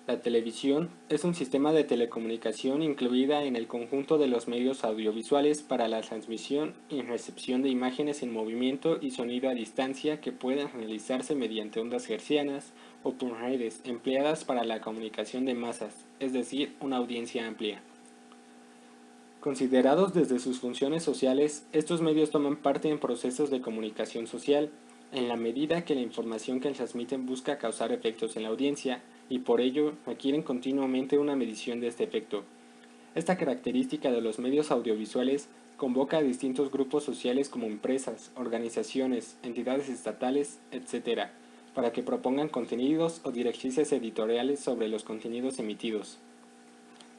La televisión es un sistema de telecomunicación incluida en el conjunto de los medios audiovisuales para la transmisión y recepción de imágenes en movimiento y sonido a distancia que pueden realizarse mediante ondas hertzianas o por redes empleadas para la comunicación de masas, es decir, una audiencia amplia. Considerados desde sus funciones sociales, estos medios toman parte en procesos de comunicación social, en la medida que la información que transmiten busca causar efectos en la audiencia, y por ello requieren continuamente una medición de este efecto. Esta característica de los medios audiovisuales convoca a distintos grupos sociales como empresas, organizaciones, entidades estatales, etc., para que propongan contenidos o directrices editoriales sobre los contenidos emitidos.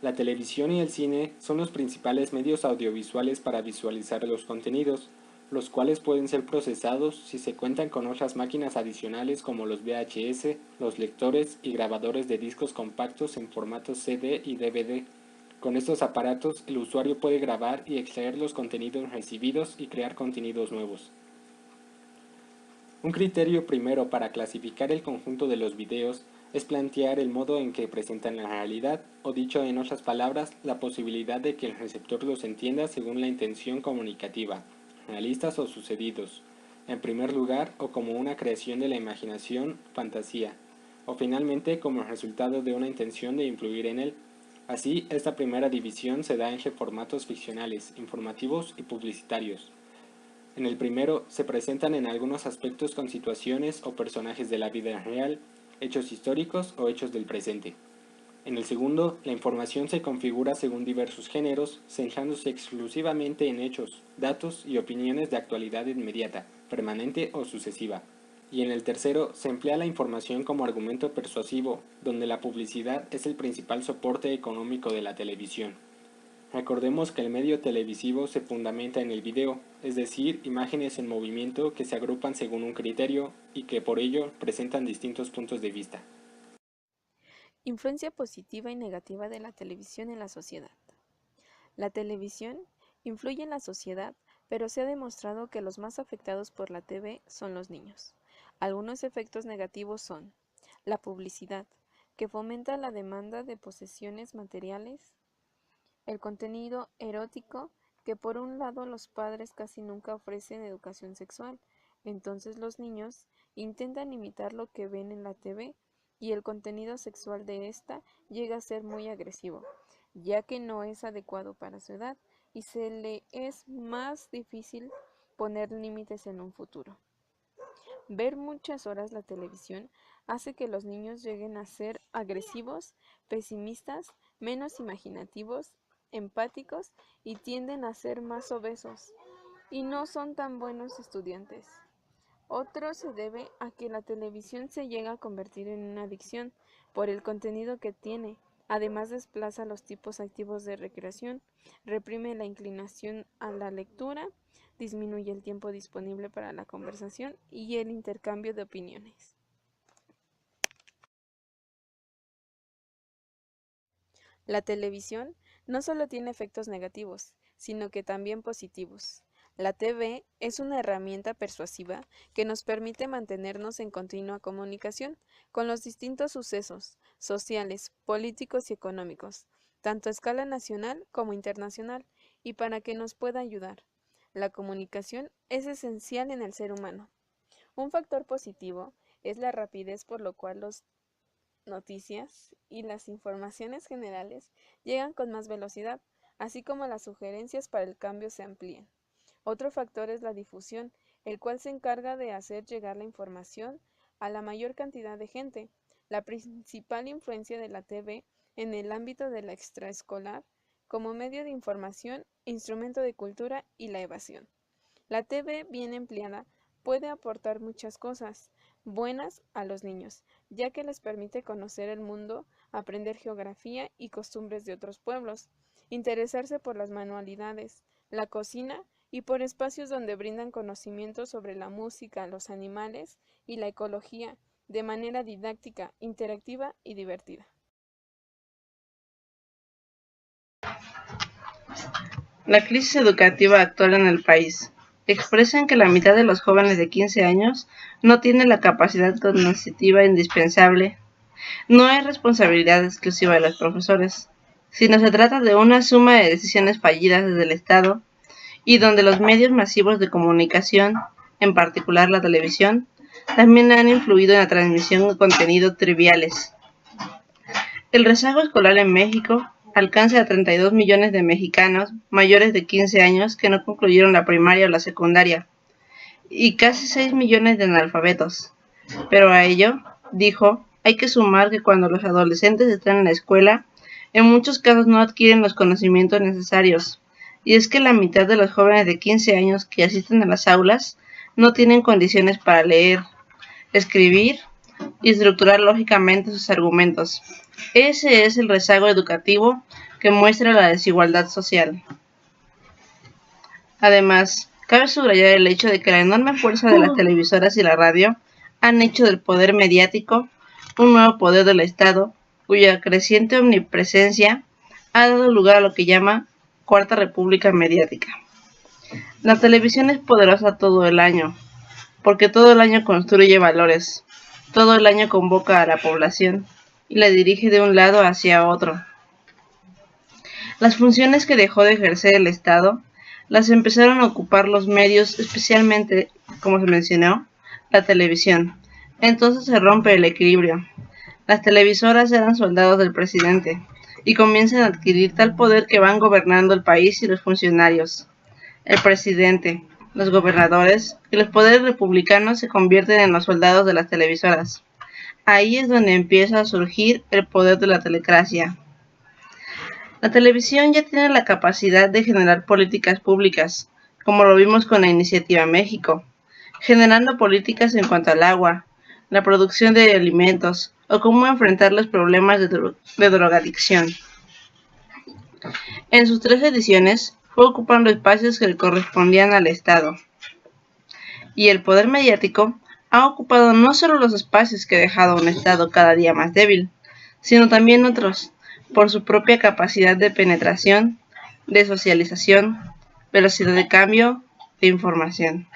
La televisión y el cine son los principales medios audiovisuales para visualizar los contenidos, los cuales pueden ser procesados si se cuentan con otras máquinas adicionales como los VHS, los lectores y grabadores de discos compactos en formatos CD y DVD. Con estos aparatos, el usuario puede grabar y extraer los contenidos recibidos y crear contenidos nuevos. Un criterio primero para clasificar el conjunto de los videos es plantear el modo en que presentan la realidad, o dicho en otras palabras, la posibilidad de que el receptor los entienda según la intención comunicativa, realistas o sucedidos, en primer lugar, o como una creación de la imaginación, fantasía, o finalmente como resultado de una intención de influir en él. Así, esta primera división se da entre formatos ficcionales, informativos y publicitarios. En el primero se presentan en algunos aspectos con situaciones o personajes de la vida real, hechos históricos o hechos del presente. En el segundo, la información se configura según diversos géneros, centrándose exclusivamente en hechos, datos y opiniones de actualidad inmediata, permanente o sucesiva. Y en el tercero, se emplea la información como argumento persuasivo, donde la publicidad es el principal soporte económico de la televisión. Recordemos que el medio televisivo se fundamenta en el video, es decir, imágenes en movimiento que se agrupan según un criterio y que por ello presentan distintos puntos de vista. Influencia positiva y negativa de la televisión en la sociedad. La televisión influye en la sociedad, pero se ha demostrado que los más afectados por la TV son los niños. Algunos efectos negativos son la publicidad, que fomenta la demanda de posesiones materiales, el contenido erótico, que por un lado los padres casi nunca ofrecen educación sexual, entonces los niños intentan imitar lo que ven en la TV y el contenido sexual de esta llega a ser muy agresivo, ya que no es adecuado para su edad y se le es más difícil poner límites en un futuro. Ver muchas horas la televisión hace que los niños lleguen a ser agresivos, pesimistas, menos imaginativos, empáticos y tienden a ser más obesos y no son tan buenos estudiantes. Otro se debe a que la televisión se llega a convertir en una adicción por el contenido que tiene. Además desplaza los tipos activos de recreación, reprime la inclinación a la lectura, disminuye el tiempo disponible para la conversación y el intercambio de opiniones. La televisión no solo tiene efectos negativos, sino que también positivos. La TV es una herramienta persuasiva que nos permite mantenernos en continua comunicación con los distintos sucesos sociales, políticos y económicos, tanto a escala nacional como internacional, y para que nos pueda ayudar. La comunicación es esencial en el ser humano. Un factor positivo es la rapidez por lo cual las noticias y las informaciones generales llegan con más velocidad, así como las sugerencias para el cambio se amplían. Otro factor es la difusión, el cual se encarga de hacer llegar la información a la mayor cantidad de gente. La principal influencia de la TV en el ámbito de la extraescolar como medio de información, instrumento de cultura y la evasión. La TV bien empleada puede aportar muchas cosas buenas a los niños, ya que les permite conocer el mundo, aprender geografía y costumbres de otros pueblos, interesarse por las manualidades, la cocina y por espacios donde brindan conocimientos sobre la música, los animales y la ecología de manera didáctica, interactiva y divertida. La crisis educativa actual en el país expresa que la mitad de los jóvenes de 15 años no tiene la capacidad cognitiva indispensable no es responsabilidad exclusiva de los profesores, sino se trata de una suma de decisiones fallidas desde el Estado y donde los medios masivos de comunicación, en particular la televisión, también han influido en la transmisión de contenidos triviales. El rezago escolar en México alcanza a 32 millones de mexicanos mayores de 15 años que no concluyeron la primaria o la secundaria, y casi 6 millones de analfabetos. Pero a ello, dijo, hay que sumar que cuando los adolescentes están en la escuela, en muchos casos no adquieren los conocimientos necesarios, y es que la mitad de los jóvenes de 15 años que asisten a las aulas no tienen condiciones para leer, escribir y estructurar lógicamente sus argumentos. Ese es el rezago educativo que muestra la desigualdad social. Además, cabe subrayar el hecho de que la enorme fuerza de las televisoras y la radio han hecho del poder mediático un nuevo poder del Estado, cuya creciente omnipresencia ha dado lugar a lo que llama Cuarta República Mediática. La televisión es poderosa todo el año, porque todo el año construye valores, todo el año convoca a la población y la dirige de un lado hacia otro. Las funciones que dejó de ejercer el Estado las empezaron a ocupar los medios, especialmente, como se mencionó, la televisión. Entonces se rompe el equilibrio. Las televisoras eran soldados del presidente y comienzan a adquirir tal poder que van gobernando el país y los funcionarios. El presidente, los gobernadores y los poderes republicanos se convierten en los soldados de las televisoras. Ahí es donde empieza a surgir el poder de la telecracia. La televisión ya tiene la capacidad de generar políticas públicas, como lo vimos con la Iniciativa México, generando políticas en cuanto al agua, la producción de alimentos o cómo enfrentar los problemas de drogadicción. En sus 3 ediciones fue ocupando espacios que le correspondían al Estado. Y el poder mediático ha ocupado no solo los espacios que ha dejado un Estado cada día más débil, sino también otros, por su propia capacidad de penetración, de socialización, velocidad de cambio e información.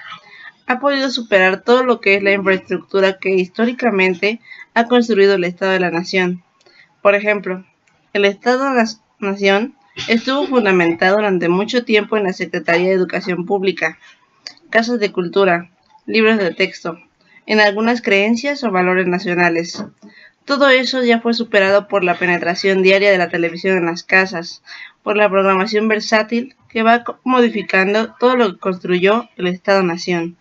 Ha podido superar todo lo que es la infraestructura que históricamente ha construido el Estado de la Nación. Por ejemplo, el Estado-Nación estuvo fundamentado durante mucho tiempo en la Secretaría de Educación Pública, casas de cultura, libros de texto, en algunas creencias o valores nacionales. Todo eso ya fue superado por la penetración diaria de la televisión en las casas, por la programación versátil que va modificando todo lo que construyó el Estado-Nación.